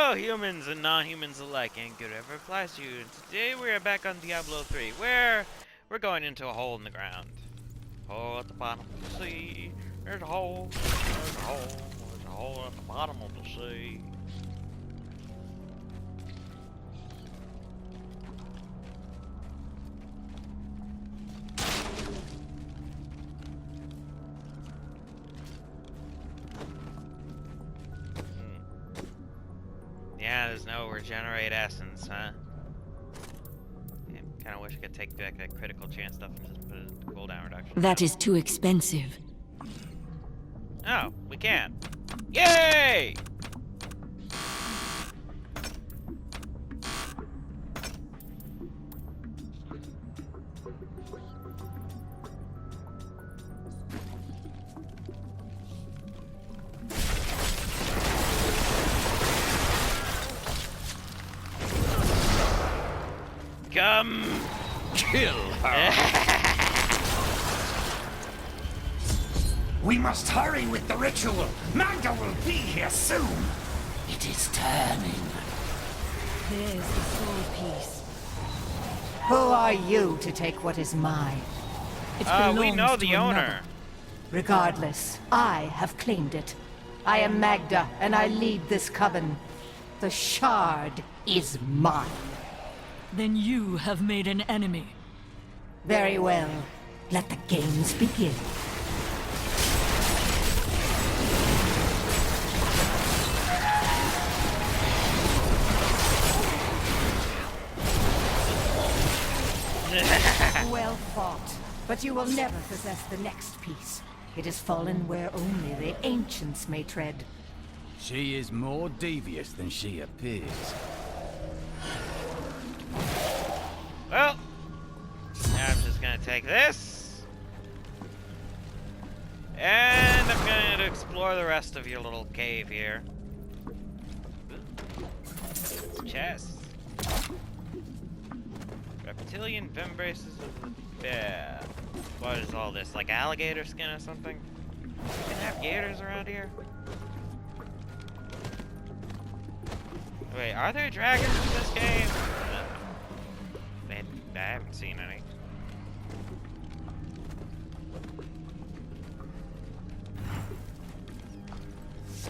Hello, humans and non-humans alike, and good ever applies to you. And today we are back on Diablo 3, where we're going into a hole in the ground. Hole at the bottom of the sea. There's a hole. There's a hole. There's a hole at the bottom of the sea. Yeah, there's no regenerate essence, huh? Yeah, kinda wish I could take back that critical chance stuff and just put it in cooldown reduction. That is too expensive. Oh, we can. Yay! Come kill her. We must hurry with the ritual. Magda will be here soon. It is turning. There's the soul piece. Who are you to take what is mine? It belongs we know to the another. owner. Regardless, I have claimed it. I am Magda, and I lead this coven. The shard is mine. Then you have made an enemy. Very well. Let the games begin. Well fought. But you will never possess the next piece. It has fallen where only the ancients may tread. She is more devious than she appears. Well, now I'm just gonna take this. And I'm gonna explore the rest of your little cave here. Ooh. Chest. Reptilian vembraces of the bear. What is all this? Like alligator skin or something? We can have gators around here? Wait, are there dragons in this game? I haven't seen any.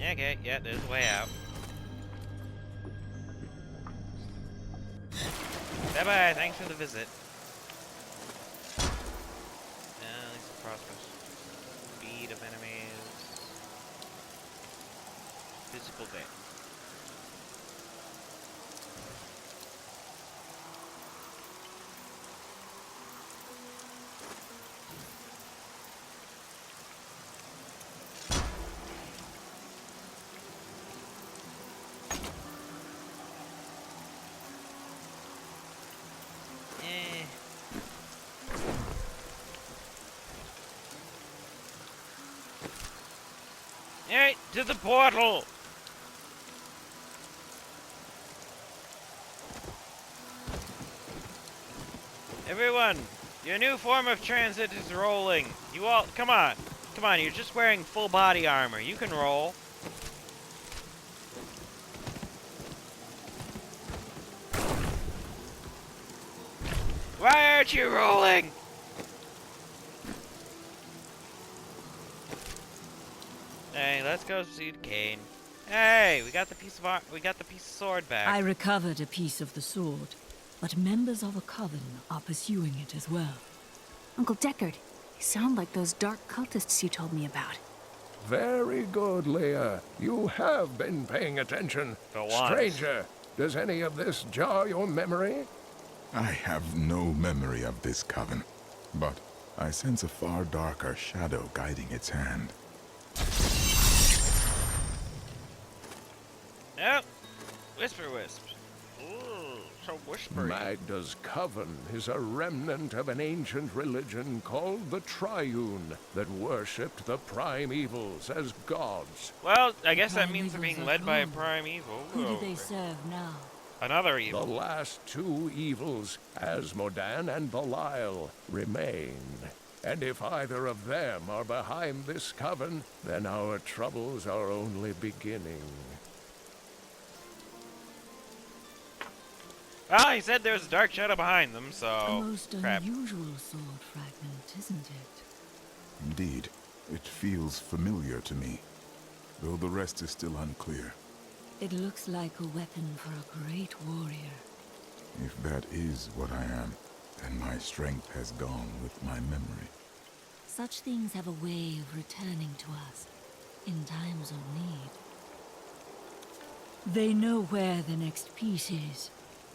Yeah, okay, yeah, there's a way out. Bye-bye, thanks for the visit. These are prosperous. Speed of enemies. Physical damage. Alright, to the portal! Everyone, your new form of transit is rolling. You all, come on. Come on, you're just wearing full body armor. You can roll. Why aren't you rolling? Hey, let's go see Kane. Hey, we got the piece of sword back. I recovered a piece of the sword, but members of a coven are pursuing it as well. Uncle Deckard, you sound like those dark cultists you told me about. Very good, Leah. You have been paying attention. For once. Stranger, does any of this jar your memory? I have no memory of this coven, but I sense a far darker shadow guiding its hand. Yep. Whisper wisps. Ooh, so whispery. Magda's coven is a remnant of an ancient religion called the Triune that worshipped the primevals as gods. Well, I guess that means they're Primevals being are led by a gone. primeval. Who do they serve now? Another The evil. last two evils, Asmodan and Belial, remain. And if either of them are behind this coven, then our troubles are only beginning. Well, he said there's a dark shadow behind them, A so... most crap. unusual sword fragment, isn't it? Indeed, it feels familiar to me, though the rest is still unclear. It looks like a weapon for a great warrior. If that is what I am, then my strength has gone with my memory. Such things have a way of returning to us in times of need. They know where the next piece is.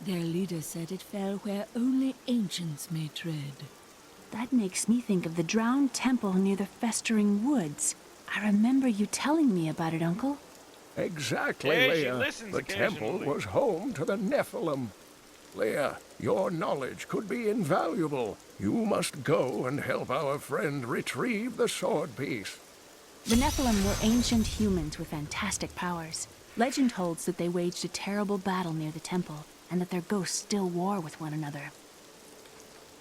Their leader said it fell where only ancients may tread. That makes me think of the drowned temple near the festering woods. I remember you telling me about it, Uncle. Exactly, Yeah, she Leah. listens The temple occasionally. was home to the Nephilim. Leah, your knowledge could be invaluable. You must go and help our friend retrieve the sword piece. The Nephilim were ancient humans with fantastic powers. Legend holds that they waged a terrible battle near the temple, and that their ghosts still war with one another.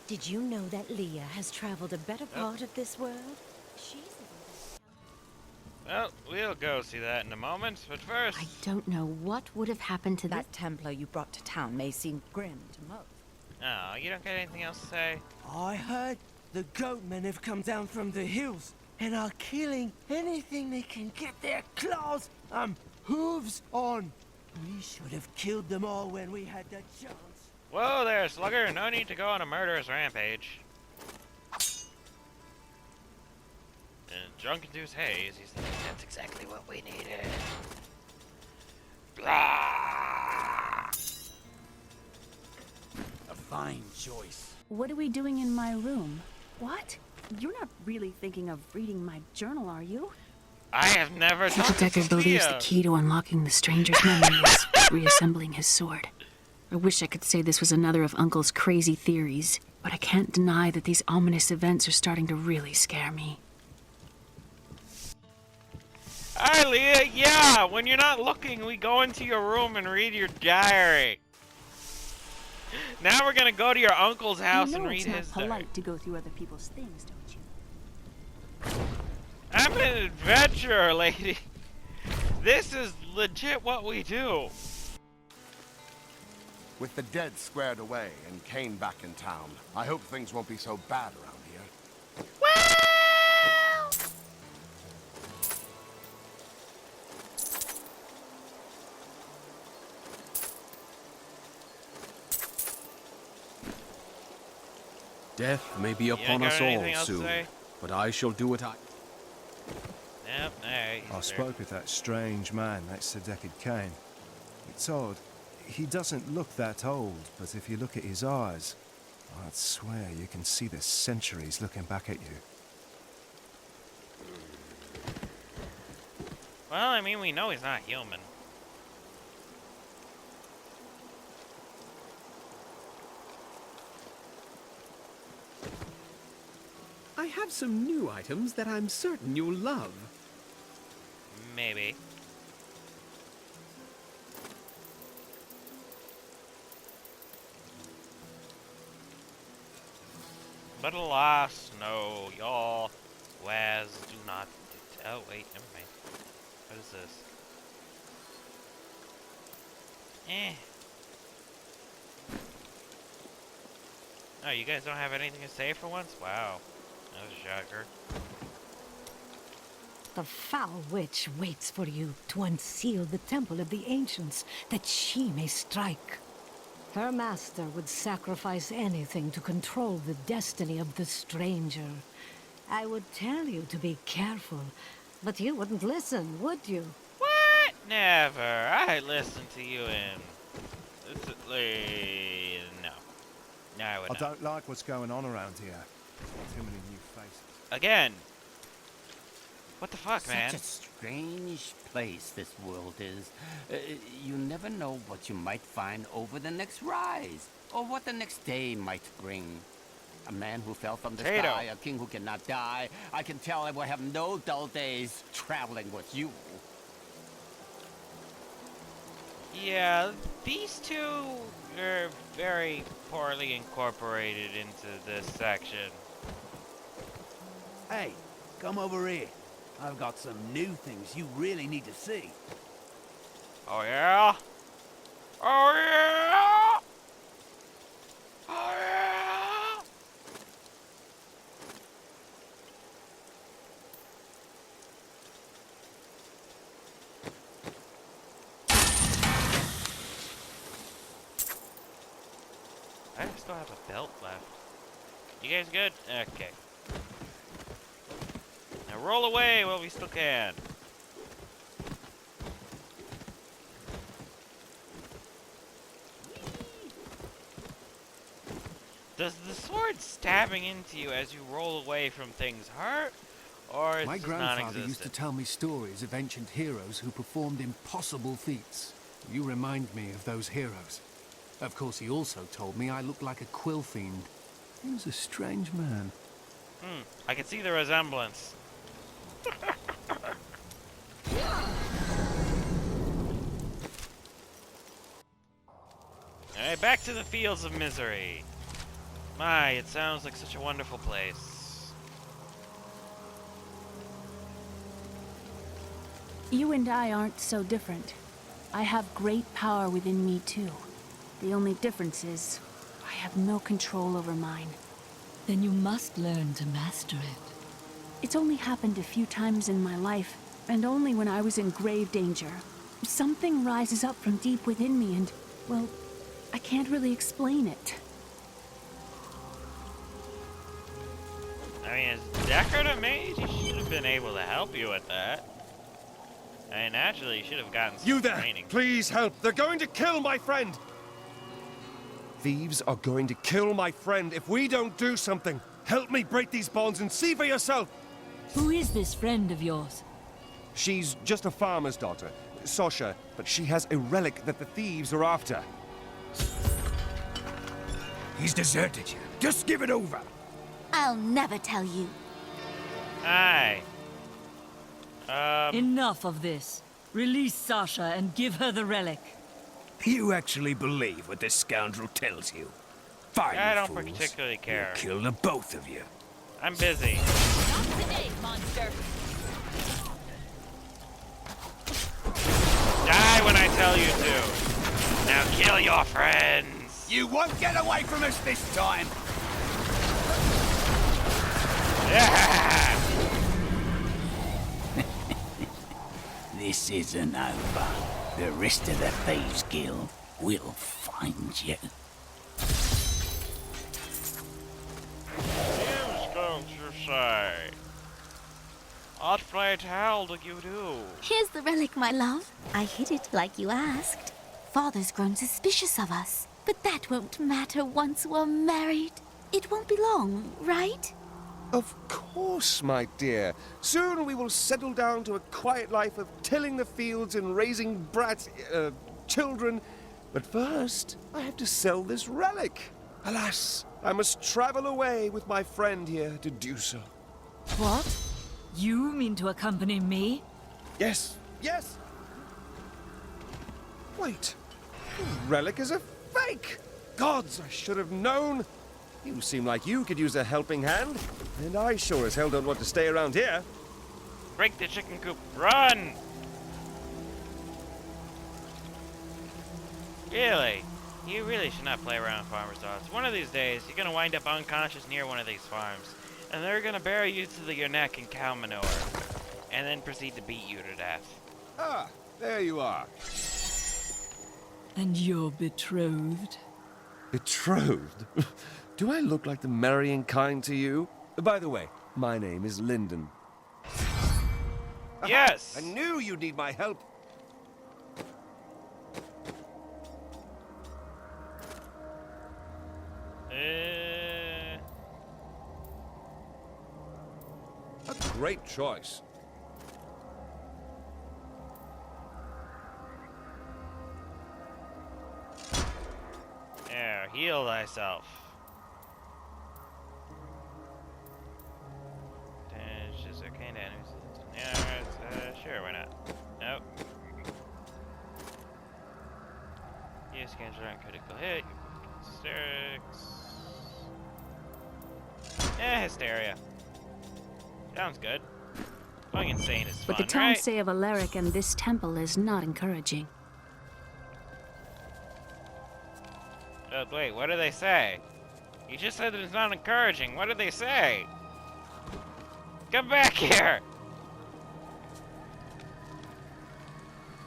Did you know that Leah has traveled a better part of this world? She's... Well, we'll go see that in a moment, but first... I don't know what would have happened to that Templar you brought to town may seem grim to most. Oh, you don't got anything else to say? I heard the goatmen have come down from the hills and are killing anything they can get their claws, hooves on. We should have killed them all when we had the chance. Whoa there, Slugger. No need to go on a murderous rampage. And drunk-induced haze, he's thinking that's exactly what we needed. Blah! A fine choice. What are we doing in my room? What? You're not really thinking of reading my journal, are you? I have never talked to Deckard believes the Sophia. key to unlocking the stranger's memory is reassembling his sword. I wish I could say this was another of Uncle's crazy theories, but I can't deny that these ominous events are starting to really scare me. Hi, Leah. Yeah, when you're not looking, we go into your room and read your diary. Now we're gonna go to your uncle's house you know and read it's not his polite diary. to go through other people's things, don't you? I'm an adventurer, lady. This is legit what we do. With the dead squared away and Kane back in town, I hope things won't be so bad around here. Death may be upon got us all anything else to soon, say? but I shall do what I... Yep, alright. I spoke with that strange man next to Deckard Cain. It's odd. He doesn't look that old, but if you look at his eyes, I'd swear you can see the centuries looking back at you. Well, I mean, we know he's not human. I have some new items that I'm certain you'll love. Maybe. But alas, no, y'all wares do not. Oh wait, never mind. What is this? Oh, you guys don't have anything to say for once? Wow, that was a shocker. The foul witch waits for you to unseal the temple of the ancients, that she may strike. Her master would sacrifice anything to control the destiny of the stranger. I would tell you to be careful, but you wouldn't listen, would you? What? Never. I listen to you and... No. No, I would I not. don't like what's going on around here. Too many new faces. Again. What the fuck, man? Such a strange place this world is. You never know what you might find over the next rise, or what the next day might bring. A man who fell from the Potato. sky, a king who cannot die. I can tell I will have no dull days traveling with you. Yeah, these two are very poorly incorporated into this section. Hey, come over here. I've got some new things you really need to see. Oh yeah? Oh yeah! still have a belt left. You guys good? Okay. Now roll away while we still can. Does the sword stabbing into you as you roll away from things hurt? Or is My it grandfather non-existent? used to tell me stories of ancient heroes who performed impossible feats. You remind me of those heroes. Of course, he also told me I looked like a quill fiend. He was a strange man. I can see the resemblance. Alright, back to the fields of misery. My, it sounds like such a wonderful place. You and I aren't so different. I have great power within me, too. The only difference is, I have no control over mine. Then you must learn to master it. It's only happened a few times in my life, and only when I was in grave danger. Something rises up from deep within me and, well, I can't really explain it. I mean, as Deckard a mage, he should have been able to help you with that. I mean, naturally, you should have gotten some You there! training. Please help! They're going to kill my friend! Thieves are going to kill my friend if we don't do something. Help me break these bonds and see for yourself! Who is this friend of yours? She's just a farmer's daughter, Sasha, but she has a relic that the thieves are after. He's deserted you. Just give it over. I'll never tell you. Aye. Enough of this. Release Sasha and give her the relic. You actually believe what this scoundrel tells you? Fine, I you don't fools. particularly care. He'll kill the both of you. I'm busy. Not today, monster. Die when I tell you to. Now kill your friends. You won't get away from us this time. Yeah. This isn't over. The rest of the Thieves Guild will find you. You going to say? What pray tell do you do? Here's the relic, my love. I hid it like you asked. Father's grown suspicious of us, but that won't matter once we're married. It won't be long, right? Of course, my dear. Soon we will settle down to a quiet life of tilling the fields and raising children. But first, I have to sell this relic. Alas, I must travel away with my friend here to do so. What? You mean to accompany me? Yes, yes! Wait, the relic is a fake! Gods, I should have known! You seem like you could use a helping hand, and I sure as hell don't want to stay around here. Break the chicken coop. Run! Really? You really should not play around with farmers' daughters. One of these days, you're gonna wind up unconscious near one of these farms, and they're gonna bury you to your neck in cow manure, and then proceed to beat you to death. Ah, there you are. And you're betrothed? Betrothed? Do I look like the marrying kind to you? By the way, my name is Lyndon. Yes! I knew you'd need my help. A great choice. There, heal thyself. Just arcane enemies. Yeah, sure, why not? Nope. You scans around critical hit. Hysterics. Hysteria. Sounds good. Going insane is fun, What the towns right? say of Alaric and this temple is not encouraging. Wait, what do they say? You just said it's not encouraging. What did they say? Come back here!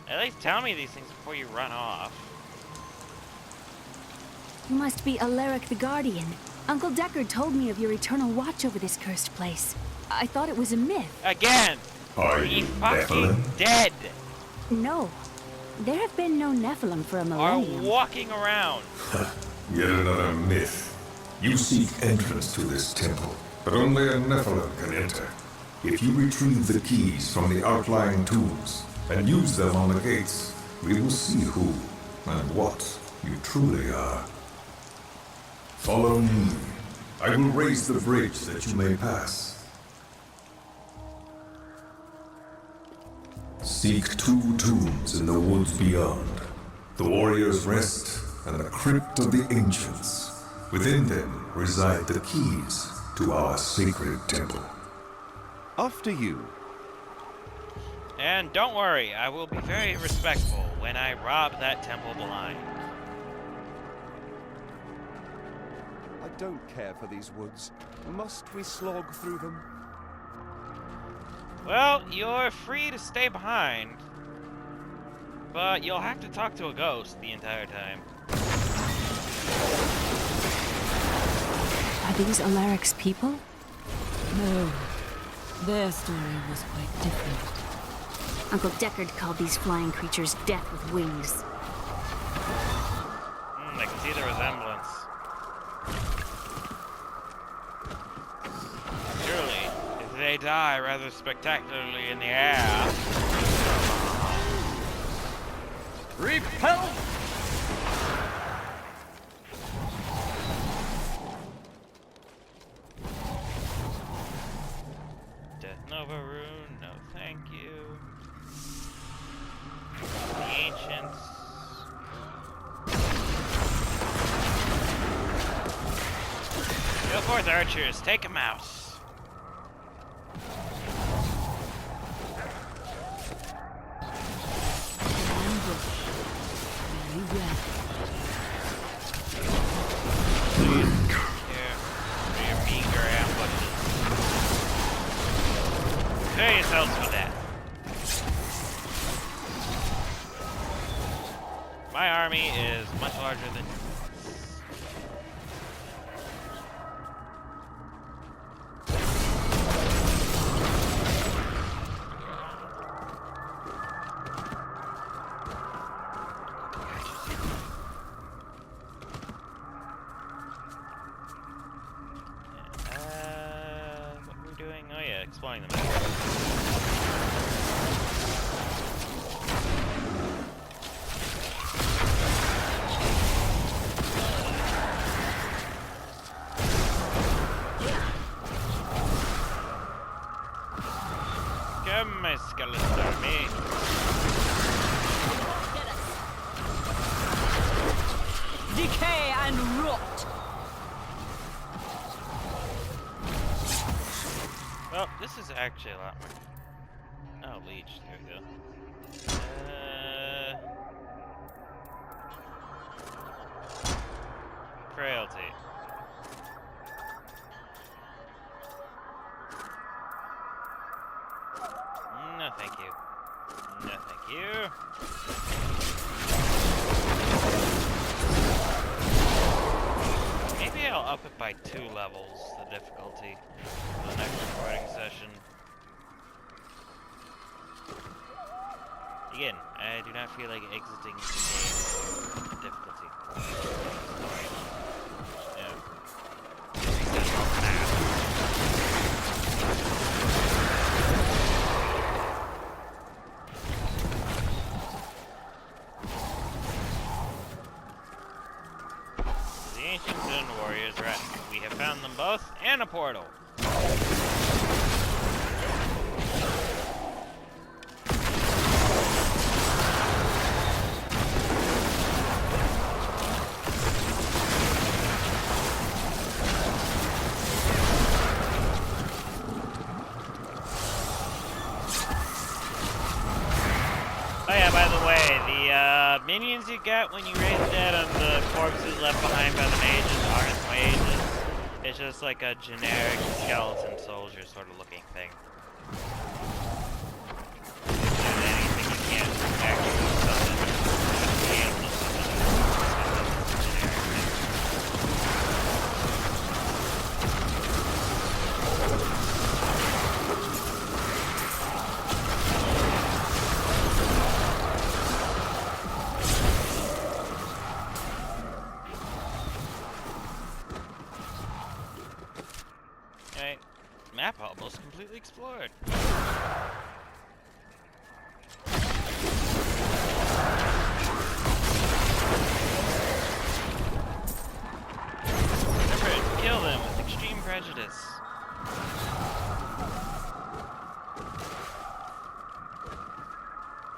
At least tell me these things before you run off. You must be Alaric the Guardian. Uncle Deckard told me of your eternal watch over this cursed place. I thought it was a myth. Again! Are He you fucking Nephilim? dead! No. There have been no Nephilim for a Are millennium. walking around. Yet another myth. You seek entrance to this temple, but only a Nephilim can enter. If you retrieve the keys from the outlying tombs and use them on the gates, we will see who and what you truly are. Follow me. I will raise the bridge that you may pass. Seek 2 tombs in the woods beyond. The warrior's rest and the crypt of the ancients. Within them reside the keys to our sacred temple. After you. And don't worry, I will be very respectful when I rob that temple blind. I don't care for these woods. Must we slog through them? Well, you're free to stay behind, but you'll have to talk to a ghost the entire time. Are these Alaric's people? No. Their story was quite different. Uncle Deckard called these flying creatures death with wings. I can see the resemblance. Surely, if they die rather spectacularly in the air... Repel! Death Nova rune, no thank you. The ancients. Go forth, archers, take him out. Prepare yourselves for that. My army is much larger than yours. What we're doing? Oh yeah, exploring the map. Come, my skeleton army. Decay and rot! Well, this is actually a lot more. Oh, leech. There we go. Frailty. No, thank you. No, thank you. Maybe I'll up it by 2 levels, the difficulty, for the next recording session. Again, I do not feel like exiting the game difficulty. Sorry. No. The ancients and warriors rest. We have found them both, and a portal. Oh yeah, by the way, the minions you get when you raise the dead on the corpses left behind by the mages aren't mages. It's just like a generic skeleton soldier sort of looking thing. If there's anything you can't actually summon, be able to summon it. It's generic thing. explored. Remember to kill them with extreme prejudice.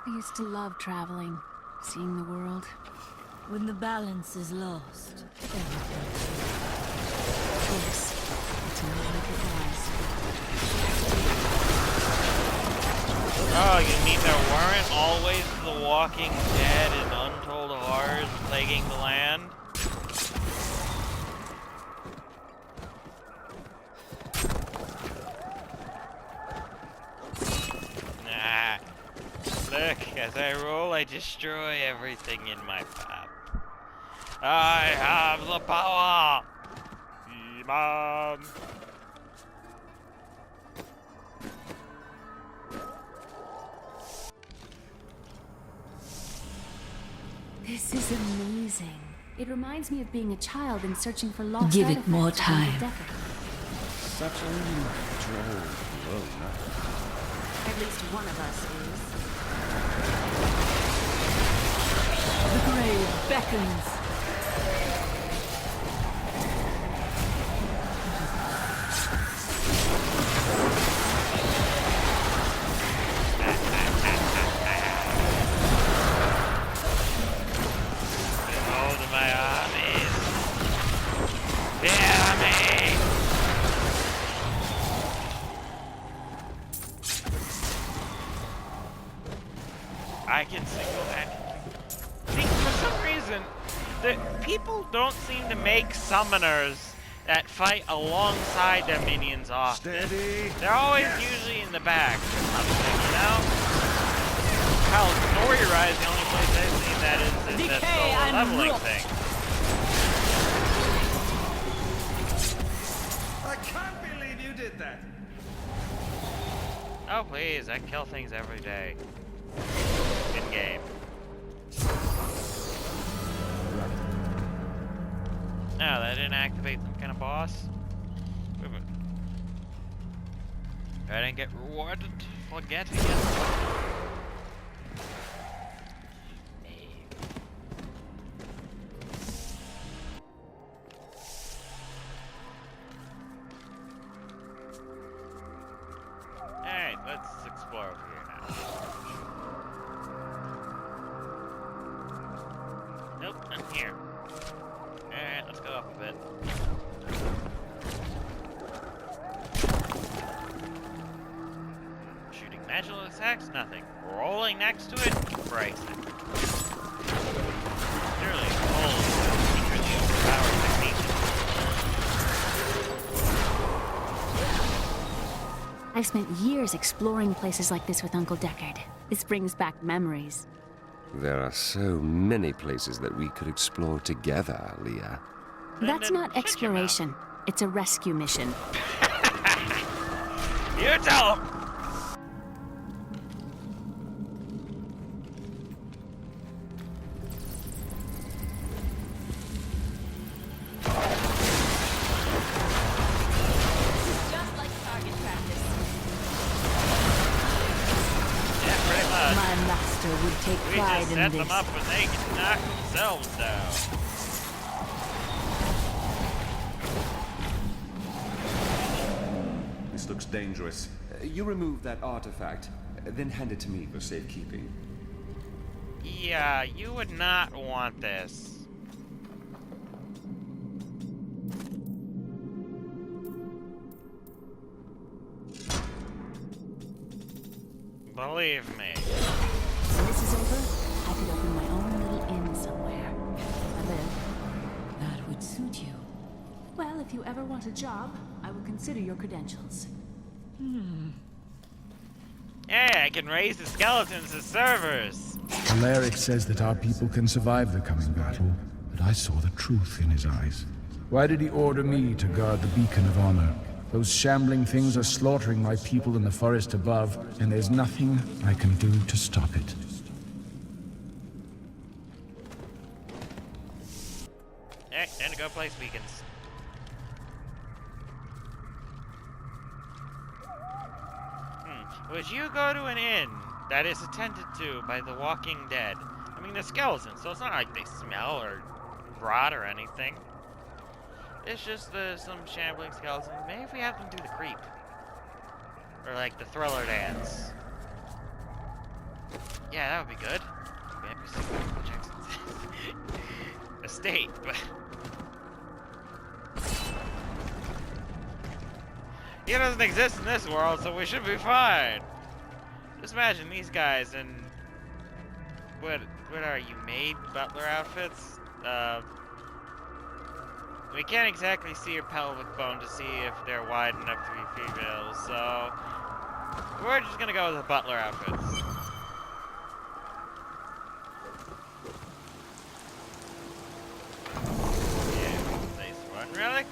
I used to love traveling, seeing the world. When the balance is lost, everything. Yes, it's not like it was. Oh, you mean there weren't always the Walking Dead and untold horrors plaguing the land? Nah. Look, as I roll, I destroy everything in my path. I have the power! Iman! This is amazing. It reminds me of being a child and searching for lost Give it artifacts more from the time. desert. Such a droll alone. At least one of us is. The grave beckons. Behold my armies! Fear me! I can single-handedly. See, for some reason, the people don't seem to make summoners that fight alongside their minions often. Steady. They're always usually in the back or something, you know? Hell, Story Rise, the only place I've seen that is that Decay solo and leveling rot. thing. I can't believe you did that. Oh please, I kill things every day. In game. No, that didn't activate some kind of boss. Wait a minute. I didn't get rewarded for getting it. Alright, let's explore over here now. Nope, not here. Alright, let's go up a bit. Shooting magical attacks, nothing. Rolling next to it, breaks it. Clearly, old, secretly overpowered technique. I've spent years exploring places like this with Uncle Deckard. This brings back memories. There are so many places that we could explore together, Leah. That's not exploration. It's a rescue mission. You tell him! Just like target practice. Yeah, pretty much. My master would take We pride just in set this. them up when they can knock themselves down. This looks dangerous. You remove that artifact, then hand it to me for safekeeping. Yeah, you would not want this. Believe me. When this is over, I could open my own little inn somewhere. I live. That would suit you. Well, if you ever want a job, I will consider your credentials. Hey, I can raise the skeletons as servers. Alaric says that our people can survive the coming battle, but I saw the truth in his eyes. Why did he order me to guard the beacon of honor? Those shambling things are slaughtering my people in the forest above, and there's nothing I can do to stop it. Alright, time to go place beacons. Would you go to an inn that is attended to by the walking dead? I mean, they're skeletons, so it's not like they smell or rot or anything. It's just some shambling skeletons. Maybe if we have them do the creep. Or like the thriller dance. Yeah, that would be good. Estate, but... He doesn't exist in this world, so we should be fine. Just imagine these guys in... What are you, maid butler outfits? We can't exactly see your pelvic bone to see if they're wide enough to be females, so... We're just gonna go with the butler outfits. Place one relic.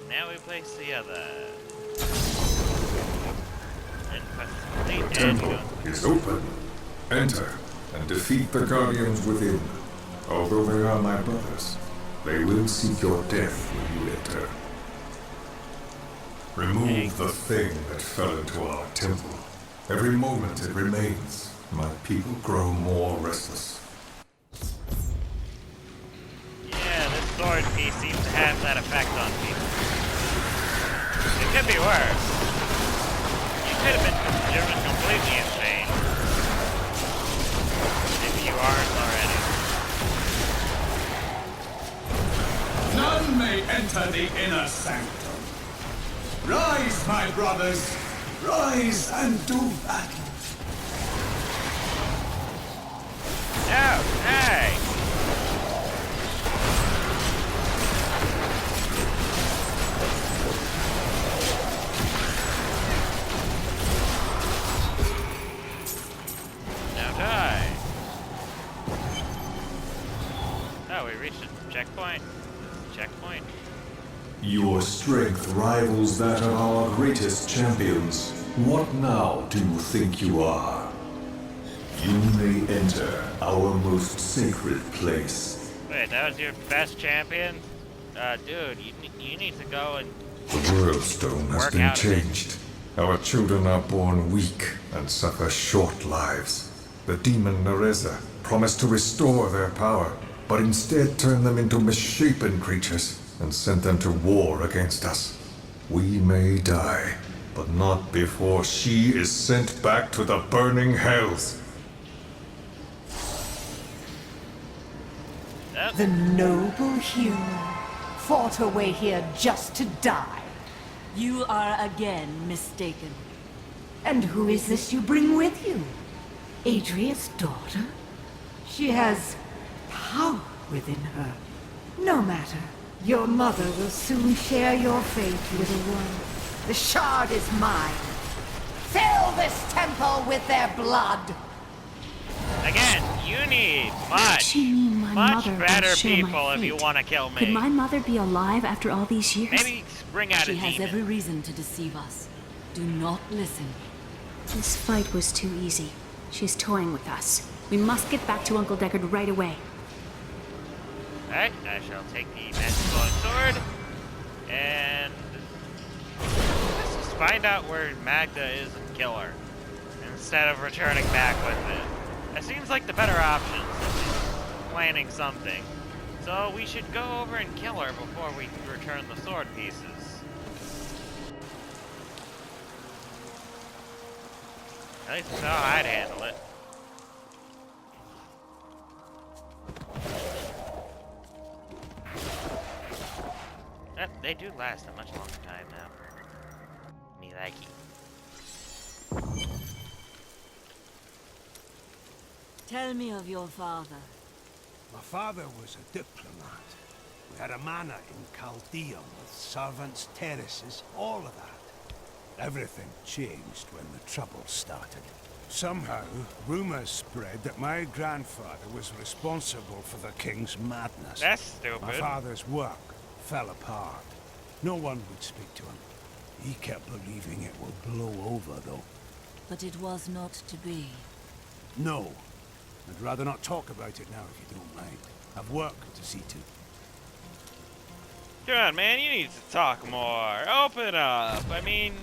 Now we place the other. The temple is open. Enter and defeat the guardians within. Although they are my brothers, they will seek your death when you enter. Remove the thing that fell into our temple. Every moment it remains, my people grow more restless. Yeah, this sword piece seems to have that effect on people. It could be worse. You could have been driven completely insane. If you aren't already. None may enter the inner sanctum. Rise, my brothers! Rise and do battle! No! Hey! Now die! Oh, we reached a checkpoint. Checkpoint. Your strength rivals that of our greatest champions. What now do you think you are? You may enter our most sacred place. Wait, that was your best champion? Dude, you need to go and... The world stone has been changed. Our children are born weak and suffer short lives. The demon Nereza promised to restore their power, but instead turned them into misshapen creatures and sent them to war against us. We may die, but not before she is sent back to the burning hells. The noble hero fought her way here just to die. You are again mistaken. And who is this you bring with you? Adria's daughter? She has power within her. No matter. Your mother will soon share your fate, little one. The shard is mine. Fill this temple with their blood. Again, you need much better people if you want to kill me. Could my mother be alive after all these years? Maybe bring out a demon. She has every reason to deceive us. Do not listen. This fight was too easy. She's toying with us. We must get back to Uncle Deckard right away. Alright, I shall take the magic glowing sword, and let's just find out where Magda is and kill her, instead of returning back with it. That seems like the better option, since she's planning something. So we should go over and kill her before we return the sword pieces. At least that's how I'd handle it. They do last a much longer time now. Me likey. Tell me of your father. My father was a diplomat. We had a manor in Chaldeum with servants, terraces, all of that. Everything changed when the trouble started. Somehow, rumors spread that my grandfather was responsible for the king's madness. That's stupid. My father's work fell apart. No one would speak to him. He kept believing it would blow over, though. But it was not to be. No. I'd rather not talk about it now, if you don't mind. I've work to see to. Come on, man, you need to talk more. Open up. I mean,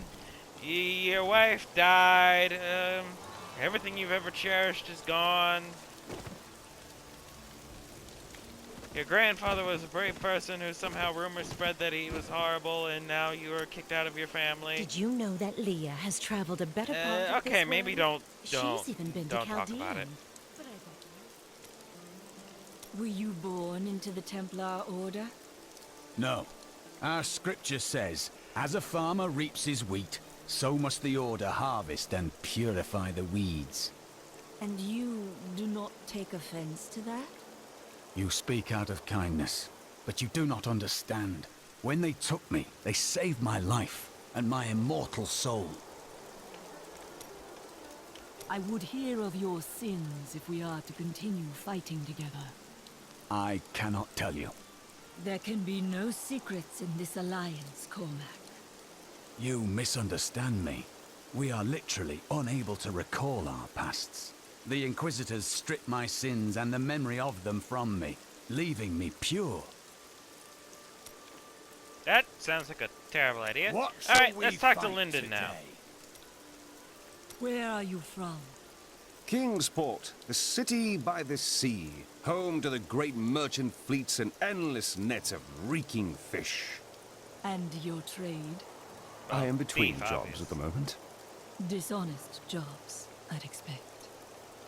Your wife died. Everything you've ever cherished is gone. Your grandfather was a brave person who somehow rumors spread that he was horrible, and now you are kicked out of your family. Did you know that Leah has traveled a better part of this Okay, maybe world? don't. She's even been don't to talk about it. Were you born into the Templar Order? No. Our scripture says, as a farmer reaps his wheat, so must the Order harvest and purify the weeds. And you do not take offense to that? You speak out of kindness, but you do not understand. When they took me, they saved my life and my immortal soul. I would hear of your sins if we are to continue fighting together. I cannot tell you. There can be no secrets in this alliance, Cormac. You misunderstand me. We are literally unable to recall our pasts. The Inquisitors stripped my sins and the memory of them from me, leaving me pure. That sounds like a terrible idea. What Alright, shall we let's talk to fight Lyndon now. today? Where are you from? Kingsport, the city by the sea, home to the great merchant fleets and endless nets of reeking fish. And your trade? I am between beef, jobs obvious. at the moment. Dishonest jobs, I'd expect.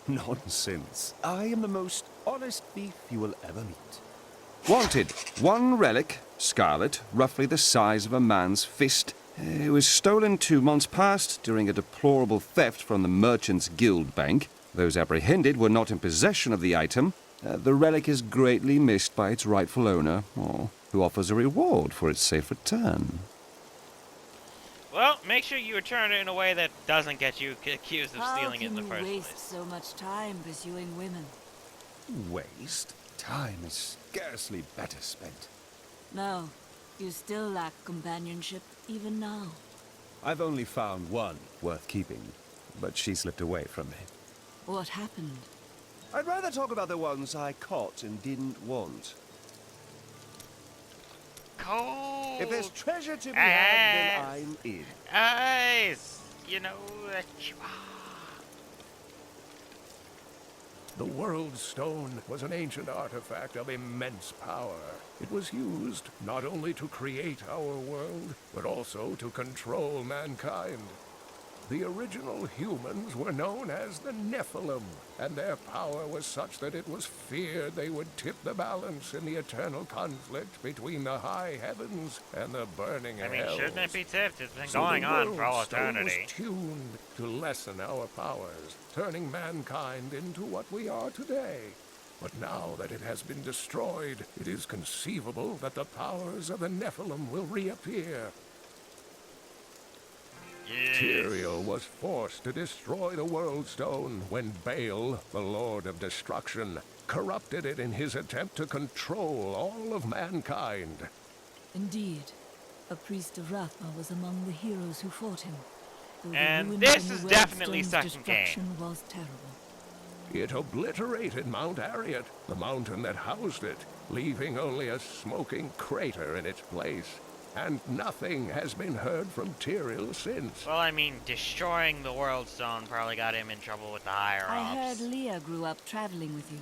Nonsense. I am the most honest thief you will ever meet. Wanted. One relic, scarlet, roughly the size of a man's fist. It was stolen 2 months past during a deplorable theft from the Merchants Guild Bank. Those apprehended were not in possession of the item. The relic is greatly missed by its rightful owner, who offers a reward for its safe return. Well, make sure you return it in a way that doesn't get you accused of stealing it in the first How can you waste place. so much time pursuing women? Waste? Time is scarcely better spent. No, you still lack companionship, even now. I've only found one worth keeping, but she slipped away from me. What happened? I'd rather talk about the ones I caught and didn't want. Cold. If there's treasure to be had, then I'm in. Eyes, you know that you The World Stone was an ancient artifact of immense power. It was used not only to create our world, but also to control mankind. The original humans were known as the Nephilim, and their power was such that it was feared they would tip the balance in the eternal conflict between the high heavens and the burning I mean, hells. shouldn't it be tipped? It's been So going the on for all World Stone eternity. was tuned to lessen our powers, turning mankind into what we are today. But now that it has been destroyed, it is conceivable that the powers of the Nephilim will reappear. Tyrael was forced to destroy the World Stone when Baal, the Lord of Destruction, corrupted it in his attempt to control all of mankind. Indeed, a priest of Rathma was among the heroes who fought him. Though the And ruin this from the is World definitely Stone's second game. destruction was terrible. It obliterated Mount Harriet, the mountain that housed it, leaving only a smoking crater in its place. And nothing has been heard from Tyrael since. Well, I mean, destroying the World Stone probably got him in trouble with the higher-ups. I heard Leah grew up traveling with you.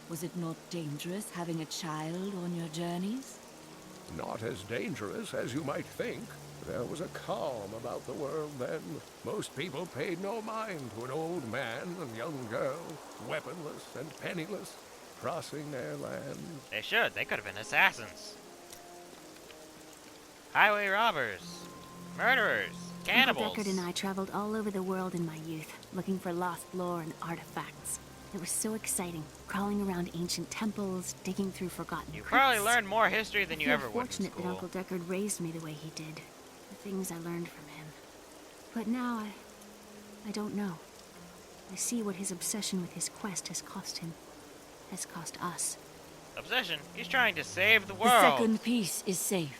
Was it not dangerous having a child on your journeys? Not as dangerous as you might think. There was a calm about the world then. Most people paid no mind to an old man and young girl, weaponless and penniless, crossing their land. They should. They could have been assassins. Highway robbers. Murderers. Cannibals. Uncle Deckard and I traveled all over the world in my youth, looking for lost lore and artifacts. It was so exciting, crawling around ancient temples, digging through forgotten You crypts. probably learned more history than you I ever feel would in fortunate that school. Uncle Deckard raised me the way he did. The things I learned from him. But now I don't know. I see what his obsession with his quest has cost him. Has cost us. Obsession? He's trying to save the The world. second piece is safe,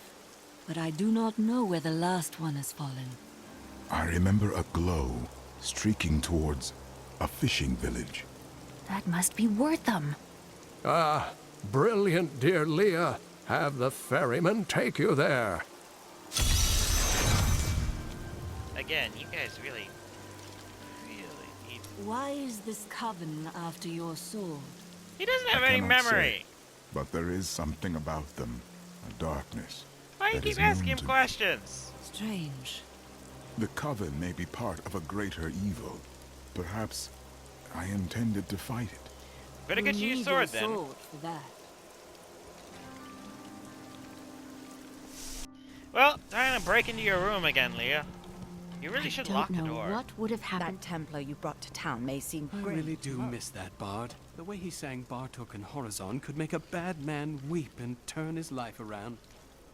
but I do not know where the last one has fallen. I remember a glow streaking towards a fishing village. That must be Wortham. Ah, brilliant, dear Leah. Have the ferryman take you there. again. You guys really need... Why is this coven after your sword? He doesn't have I any cannot memory. say, but there is something about them, a darkness. Why do you that is keep asking known him to me. questions? Strange. The coven may be part of a greater evil. Perhaps I intended to fight it. Better get you a sword then. Sword for that. Well, trying to break into your room again, Leah. You really should lock the Don't know door. what would have happened. That Templar you brought to town may seem I grim. really do miss that bard. The way he sang Bartok and Horizon could make a bad man weep and turn his life around.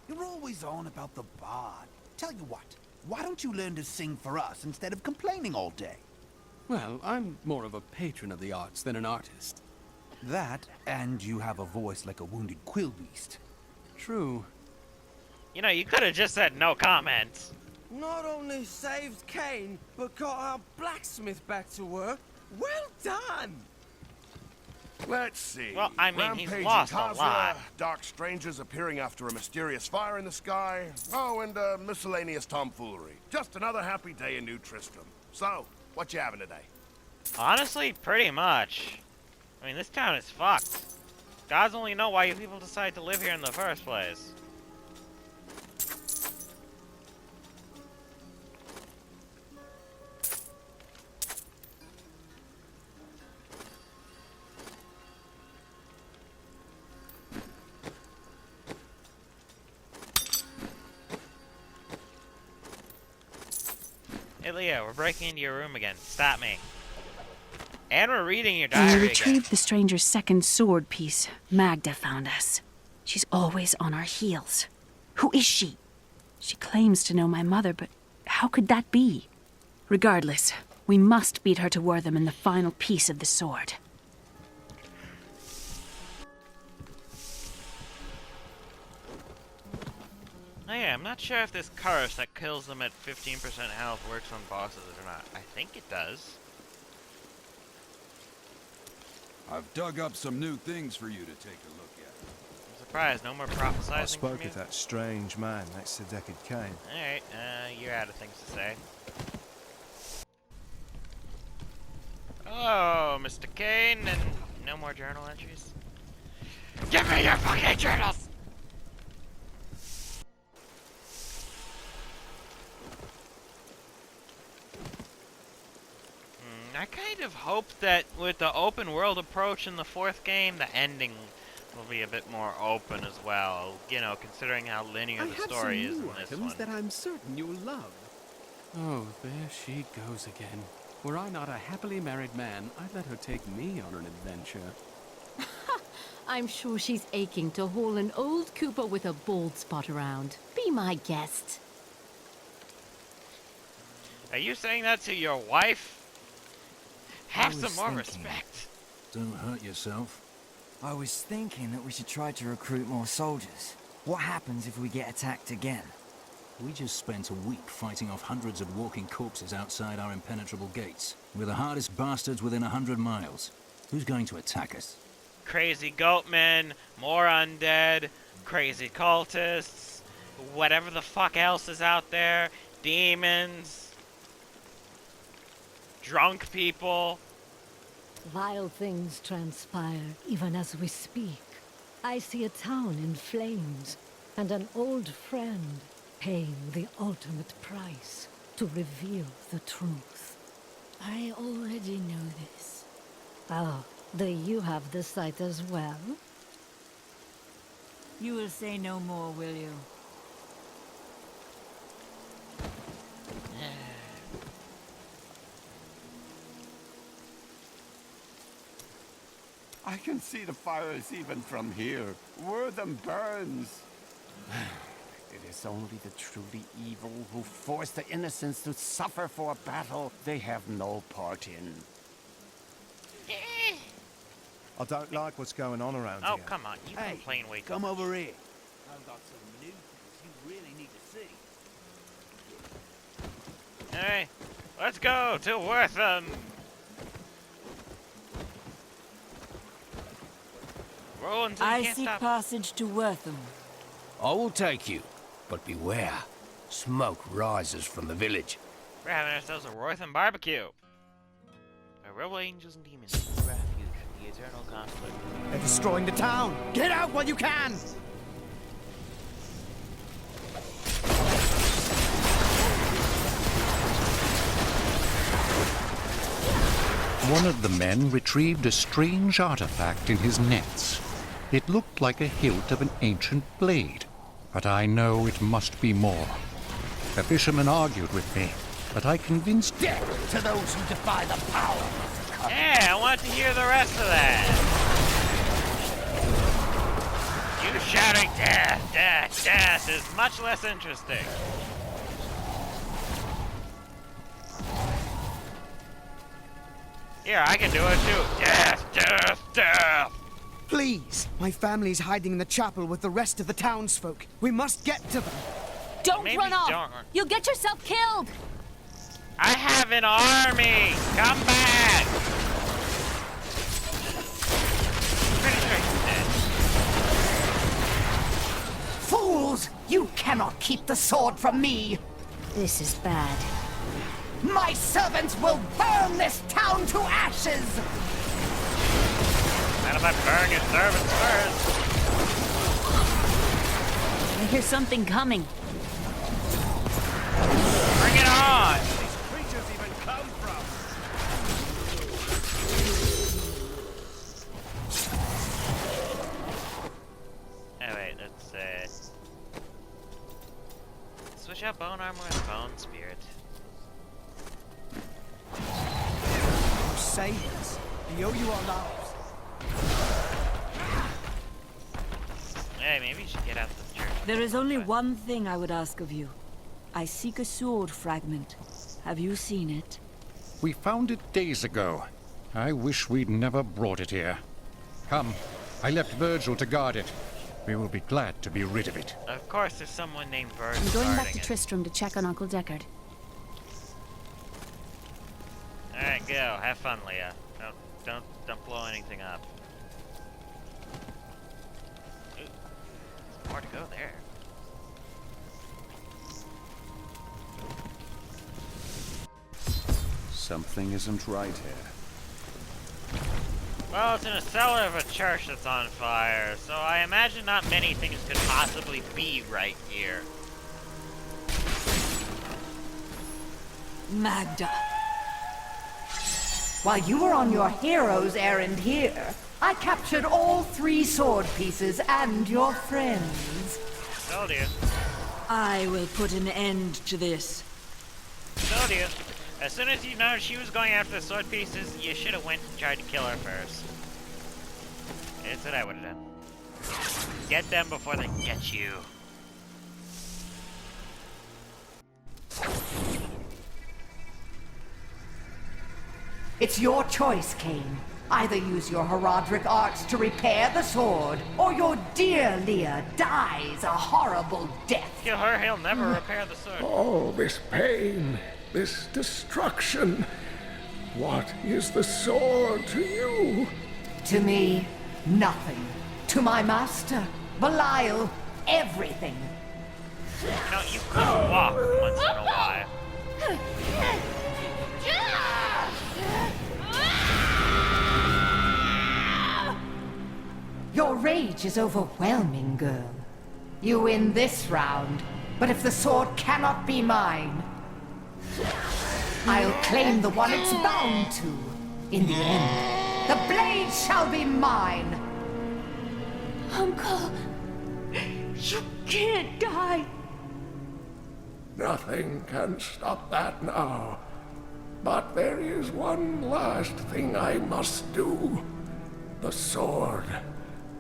You're always on about the bard. Tell you what, why don't you learn to sing for us instead of complaining all day? Well, I'm more of a patron of the arts than an artist. That, and you have a voice like a wounded quillbeast. True. You know, you could have just said no comment. Not only saved Kane, but got our blacksmith back to work. Well done! Let's see. Well, I mean, he's Rampaging lost a Khazra, lot. dark strangers appearing after a mysterious fire in the sky. Oh, and miscellaneous tomfoolery. Just another happy day in New Tristram. So, what you having today? Honestly, pretty much. I mean, this town is fucked. Gods only know why you people decide to live here in the first place. Hey Leah, we're breaking into your room again. Stop me. And we're reading your When diary we again. retrieved the stranger's second sword piece, Magda found us. She's always on our heels. Who is she? She claims to know my mother, but how could that be? Regardless, we must beat her to Wortham in the final piece of the sword. Oh yeah, I'm not sure if this curse that kills them at 15% health works on bosses or not. I think it does. I've dug up some new things for you to take a look at. I'm surprised, no more prophesizing I spoke from you? with that strange man next to Deckard Cain. Alright, you're out of things to say. Oh, Mr. Kane, and no more journal entries? Give me your fucking journals! I kind of hope that with the open world approach in the fourth game, the ending will be a bit more open as well. You know, considering how linear the story is in this one. that I'm certain you'll love. Oh, there she goes again. Were I not a happily married man, I'd let her take me on an adventure. I'm sure she's aching to haul an old Cooper with a bald spot around. Be my guest. Are you saying that to your wife? Have some more thinking. respect. Don't hurt yourself. I was thinking that we should try to recruit more soldiers. What happens if we get attacked again? We just spent a week fighting off hundreds of walking corpses outside our impenetrable gates. We're the hardest bastards within 100 miles. Who's going to attack us? Crazy goatmen, more undead, crazy cultists, whatever the fuck else is out there, demons, drunk people. Vile things transpire even as we speak. I see a town in flames, and an old friend paying the ultimate price to reveal the truth. I already know this. Oh, do you have the sight as well? You will say no more, will you? I can see the fires even from here. Wortham burns. It is only the truly evil who force the innocents to suffer for a battle they have no part in. I don't like what's going on around Oh, here. come on. You complain way too Come much. over here. I've got some new things you really need to see. Hey, let's go to Wortham. Roll until you I can't seek stop. passage to Wortham. I will take you, but beware. Smoke rises from the village. We're having ourselves a Roytham barbecue. Where rebel angels and demons seek refuge from the eternal conflict. They're destroying the town! Get out while you can! One of the men retrieved a strange artifact in his nets. It looked like a hilt of an ancient blade, but I know it must be more. The fisherman argued with me, but I convinced Death to those who defy the power! Yeah, I want to hear the rest of that. You shouting death, death, death is much less interesting. Here, I can do it too. Death, death, death! Please! My family's hiding in the chapel with the rest of the townsfolk. We must get to them. Don't Maybe run off! don't. You'll get yourself killed! I have an army! Come back! Pretty sure he's dead. Fools! You cannot keep the sword from me! This is bad. My servants will burn this town to ashes! How about burn your servants first? I hear something coming. Bring it on! These creatures even come from? Oh wait, let's switch out bone armor with bone spirit. Crusaders, we owe you our lives. Hey, maybe you should get out of the church. There is only one thing I would ask of you. I seek a sword fragment. Have you seen it? We found it days ago. I wish we'd never brought it here. Come, I left Virgil to guard it. We will be glad to be rid of it. Of course, there's someone named Virgil. I'm going back guarding to it. Tristram to check on Uncle Deckard. Alright, go. Have fun, Leah. Don't blow anything up. Ooh, there's more to go there. Something isn't right here. Well, it's in a cellar of a church that's on fire, so I imagine not many things could possibly be right here. Magda. While you were on your hero's errand here, I captured all 3 sword pieces and your friends. Told you. I will put an end to this. Told you. As soon as you know she was going after the sword pieces, you should have went and tried to kill her first. That's what I would have done. Get them before they get you. It's your choice, Cain. Either use your Herodric arts to repair the sword, or your dear Leah dies a horrible death. Kill her, he'll never repair the sword. Oh, this pain, this destruction. What is the sword to you? To me, nothing. To my master, Belial, everything. No, you could walk once in a while. Your rage is overwhelming, girl. You win this round, but if the sword cannot be mine, I'll claim the one it's bound to. In the end, the blade shall be mine. Uncle, you can't die. Nothing can stop that now. But there is one last thing I must do. The sword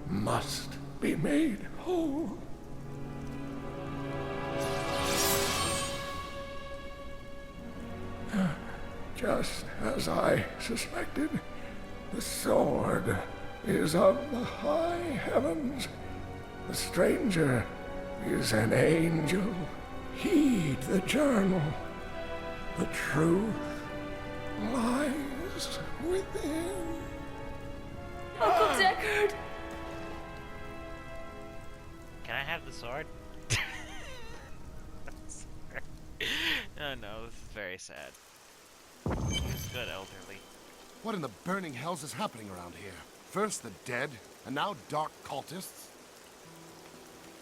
must be made whole. Just as I suspected, the sword is of the high heavens. The stranger is an angel. Heed the journal. The truth lies within. Uncle Deckard! Can I have the sword? Oh no, this is very sad. He's good, elderly. What in the burning hells is happening around here? First the dead, and now dark cultists?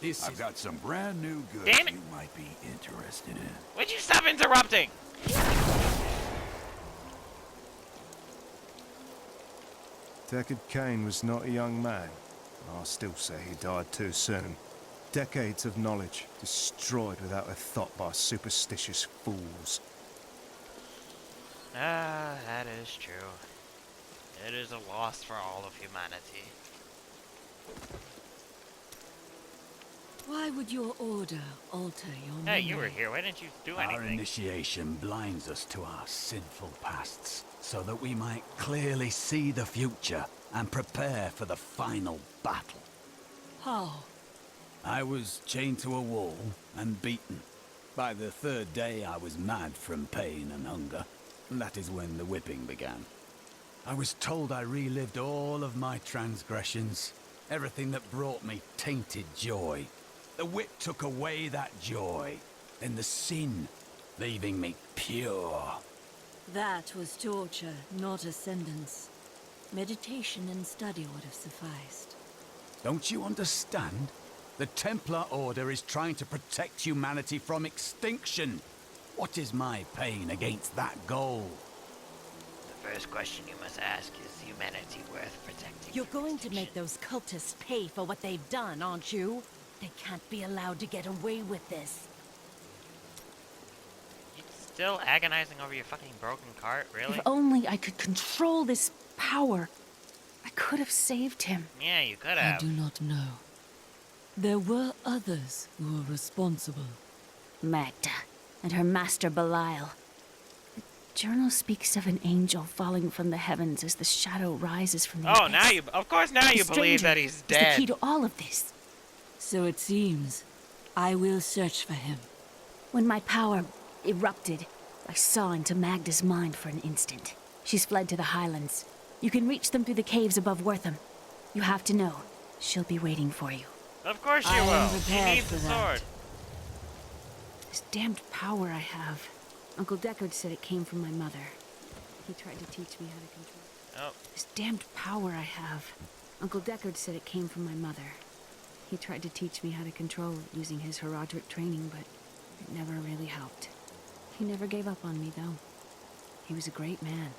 I've got some brand new goods Damn it. you might be interested in. Would you stop interrupting? Deckard Cain was not a young man. I still say he died too soon. Decades of knowledge destroyed without a thought by superstitious fools. Ah, that is true. It is a loss for all of humanity. Why would your order alter your Hey, memory? you were here. Why didn't you do Our anything? initiation blinds us to our sinful pasts, so that we might clearly see the future and prepare for the final battle. How? I was chained to a wall and beaten. By the third day, I was mad from pain and hunger. That is when the whipping began. I was told I relived all of my transgressions, everything that brought me tainted joy. The whip took away that joy, then the sin, leaving me pure. That was torture, not ascendance. Meditation and study would have sufficed. Don't you understand? The Templar Order is trying to protect humanity from extinction. What is my pain against that goal? The first question you must ask is humanity worth protecting? You're going to make those cultists pay for what they've done, aren't you? They can't be allowed to get away with this. You still agonizing over your fucking broken cart? Really? If only I could control this power, I could have saved him. Yeah, you could I have. do not know. There were others who were responsible. Magda and her master Belial. The journal speaks of an angel falling from the heavens as the shadow rises from the Oh, abyss. now you, of course, now The you believe stranger that he's is dead. the key to all of this. So it seems. I will search for him. When my power erupted, I saw into Magda's mind for an instant. She's fled to the highlands. You can reach them through the caves above Wortham. You have to know, she'll be waiting for you. Of course you I am will. She prepared needs for the that. sword. This damned power I have. Uncle Deckard said it came from my mother. He tried to teach me how to control. Oh. This damned power I have. Uncle Deckard said it came from my mother. He tried to teach me how to control it using his Herodric training, but it never really helped. He never gave up on me, though. He was a great man.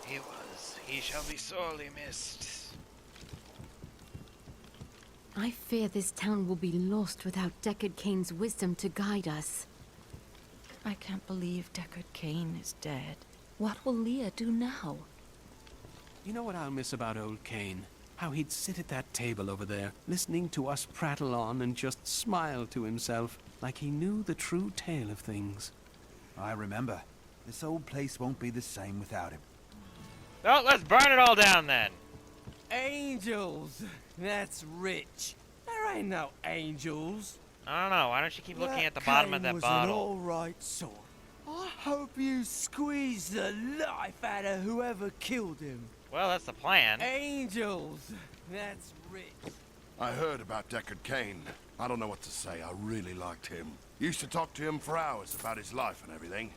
He was. He shall be sorely missed. I fear this town will be lost without Deckard Cain's wisdom to guide us. I can't believe Deckard Cain is dead. What will Leah do now? You know what I'll miss about old Cain? How he'd sit at that table over there, listening to us prattle on and just smile to himself, like he knew the true tale of things. I remember. This old place won't be the same without him. Well, let's burn it all down then. Angels! That's rich. There ain't no angels. I don't know. Why don't you keep looking That at the bottom of Cain that was bottle? an alright sword. I hope you squeeze the life out of whoever killed him. Well, that's the plan. Angels! That's rich. I heard about Deckard Cain. I don't know what to say. I really liked him. Used to talk to him for hours about his life and everything.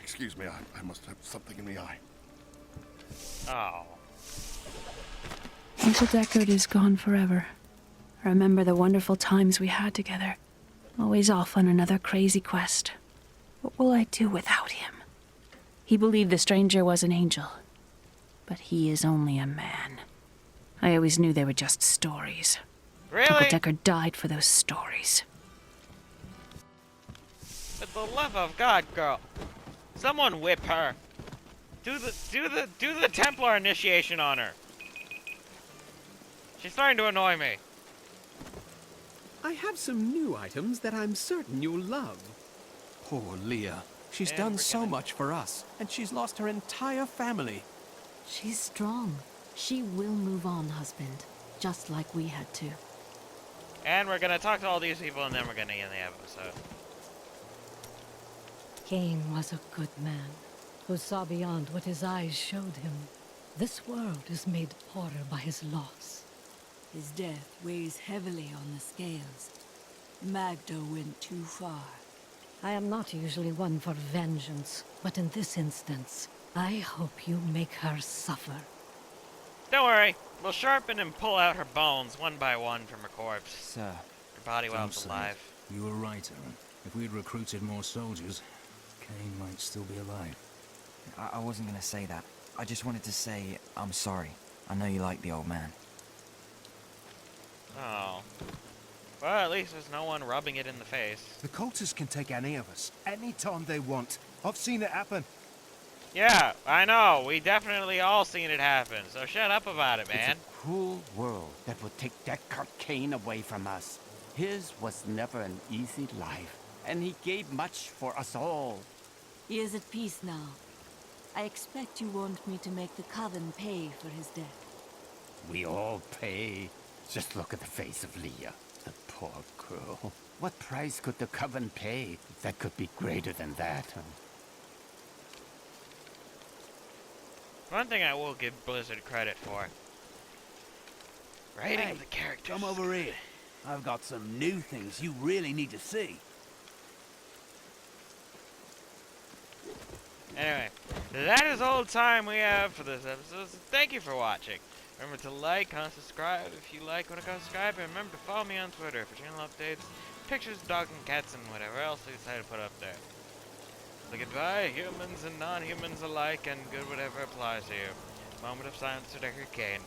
Excuse me, I must have something in the eye. Oh. Uncle Deckard is gone forever. I remember the wonderful times we had together. Always off on another crazy quest. What will I do without him? He believed the stranger was an angel. But he is only a man. I always knew they were just stories. Really? Uncle Deckard died for those stories. For the love of God, girl. Someone whip her. Do the Templar initiation on her. She's starting to annoy me. I have some new items that I'm certain you'll love. Poor Leah. She's And done we're so gonna- much for us, and she's lost her entire family. She's strong. She will move on, husband. Just like we had to. And we're gonna talk to all these people, and then we're gonna end the episode. Cain was a good man who saw beyond what his eyes showed him. This world is made poorer by his loss. His death weighs heavily on the scales. Magda went too far. I am not usually one for vengeance, but in this instance, I hope you make her suffer. Don't worry, we'll sharpen and pull out her bones one by one from her corpse. Sir. Her body while Don't it's say alive. it. You were right, Aaron. If we'd recruited more soldiers, Kane might still be alive. I wasn't gonna say that. I just wanted to say I'm sorry. I know you like the old man. Oh. Well, at least there's no one rubbing it in the face. The cultists can take any of us, anytime they want. I've seen it happen. Yeah, I know. We definitely all seen it happen, so shut up about it, man. It's a cruel world that would take Deckard Cain away from us. His was never an easy life, and he gave much for us all. He is at peace now. I expect you want me to make the Coven pay for his death. We all pay. Just look at the face of Leah, the poor girl. What price could the Coven pay that could be greater than that? One thing I will give Blizzard credit for. Writing of the characters. Come over here. I've got some new things you really need to see. Anyway, that is all the time we have for this episode, so thank you for watching. Remember to like, comment, subscribe if you like when I subscribe, and remember to follow me on Twitter for channel updates, pictures of dogs and cats, and whatever else I decide to put up there. So goodbye, humans and non-humans alike, and good whatever applies to you. Moment of silence for Deckard Cain.